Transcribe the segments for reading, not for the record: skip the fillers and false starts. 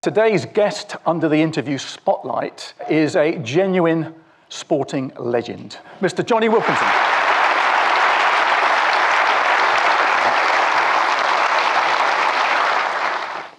Today's guest under the interview spotlight is a genuine sporting legend, Mr. Jonny Wilkinson.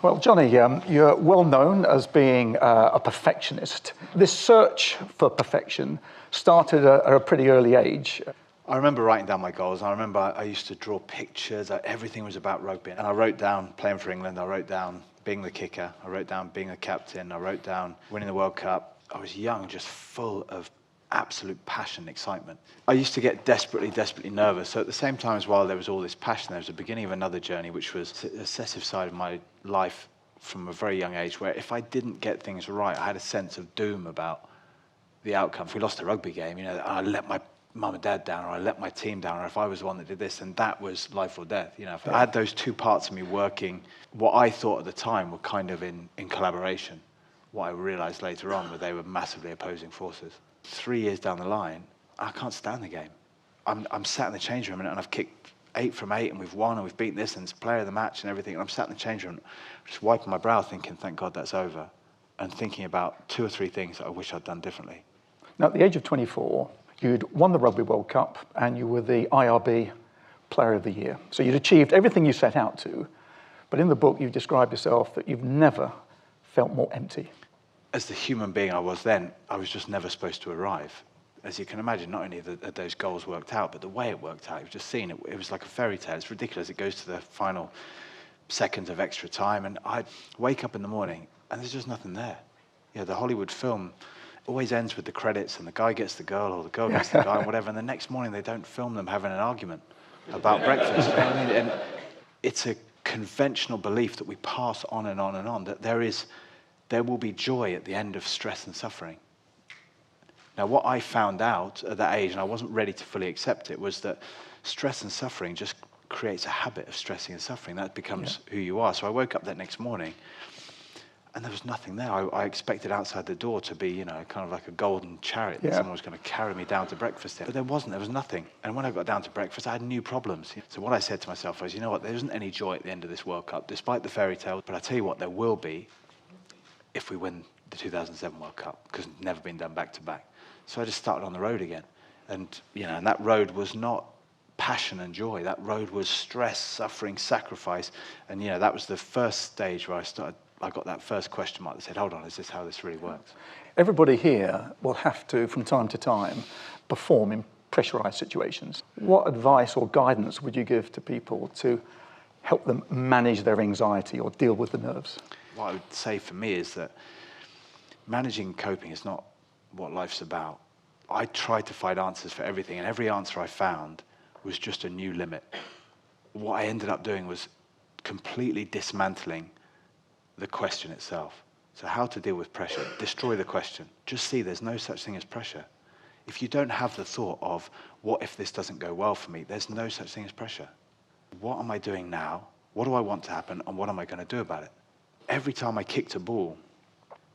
Well, Jonny, you're well known as being a perfectionist. This search for perfection started at a pretty early age. I remember writing down my goals. I remember I used to draw pictures. Everything was about rugby. And I wrote down playing for England. I wrote down being the kicker. I wrote down being a captain. I wrote down winning the World Cup. I was young, just full of absolute passion and excitement. I used to get desperately nervous. So at the same time as well, there was all this passion. There was the beginning of another journey, which was the obsessive side of my life from a very young age, where if I didn't get things right, I had a sense of doom about the outcome. If we lost a rugby game, I let my mum and dad down, or I let my team down, or if I was the one that did this, and that was life or death. If I had those two parts of me working, what I thought at the time were kind of in collaboration. What I realized later on were they were massively opposing forces. 3 years down the line, I can't stand the game. I'm sat in the change room and I've kicked 8 from 8 and we've won and we've beaten this and it's player of the match and everything. And I'm sat in the change room just wiping my brow thinking, thank God that's over. And thinking about 2 or 3 things that I wish I'd done differently. Now, at the age of 24, you'd won the Rugby World Cup and you were the IRB Player of the Year. So you'd achieved everything you set out to. But in the book, you described yourself that you've never felt more empty. As the human being I was then, I was just never supposed to arrive. As you can imagine, not only that those goals worked out, but the way it worked out, you've just seen it. It was like a fairy tale. It's ridiculous. It goes to the final seconds of extra time, and I'd wake up in the morning, and there's just nothing there. The Hollywood film always ends with the credits, and the guy gets the girl, or the girl gets the guy, and whatever, and the next morning they don't film them having an argument about breakfast. You know what I mean? And it's a conventional belief that we pass on and on and on, that there will be joy at the end of stress and suffering. Now, what I found out at that age, and I wasn't ready to fully accept it, was that stress and suffering just creates a habit of stressing and suffering. That becomes who you are. So I woke up that next morning, and there was nothing there. I expected outside the door to be, kind of like a golden chariot that someone was going to carry me down to breakfast in. But there wasn't. There was nothing. And when I got down to breakfast, I had new problems. So what I said to myself was, you know what, there isn't any joy at the end of this World Cup, despite the fairy tale. But I tell you what, there will be if we win the 2007 World Cup, because it's never been done back-to-back. So I just started on the road again. And, and that road was not passion and joy. That road was stress, suffering, sacrifice. And, that was the first stage where I got that first question mark that said, hold on, is this how this really works? Everybody here will have to, from time to time, perform in pressurized situations. What advice or guidance would you give to people to help them manage their anxiety or deal with the nerves? What I would say for me is that managing coping is not what life's about. I tried to find answers for everything, and every answer I found was just a new limit. What I ended up doing was completely dismantling the question itself. So how to deal with pressure? Destroy the question. Just see there's no such thing as pressure. If you don't have the thought of, what if this doesn't go well for me? There's no such thing as pressure. What am I doing now? What do I want to happen? And what am I going to do about it? Every time I kicked a ball,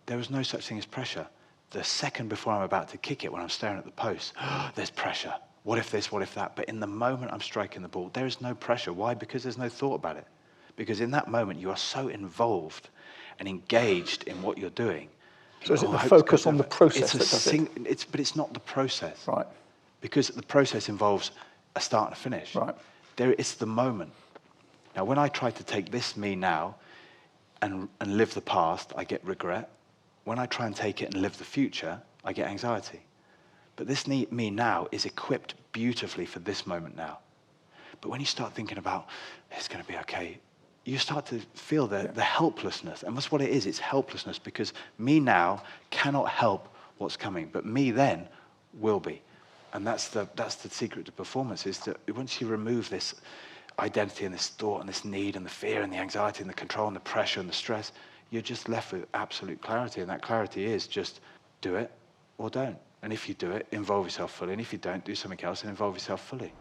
there was no such thing as pressure. The second before I'm about to kick it, when I'm staring at the post, there's pressure. What if this, what if that? But in the moment I'm striking the ball, there is no pressure. Why? Because there's no thought about it. Because in that moment, you are so involved and engaged in what you're doing. So is it the focus on the process that does it? But it's not the process. Right. Because the process involves a start and a finish. Right. It's the moment. Now, when I try to take this me now and live the past, I get regret. When I try and take it and live the future, I get anxiety. But this me now is equipped beautifully for this moment now. But when you start thinking about, it's going to be okay, you start to feel the helplessness. And that's what it is. It's helplessness, because me now cannot help what's coming, but me then will be. And that's the secret to performance, is that once you remove this identity and this thought and this need and the fear and the anxiety and the control and the pressure and the stress, you're just left with absolute clarity. And that clarity is just do it or don't. And if you do it, involve yourself fully. And if you don't, do something else and involve yourself fully.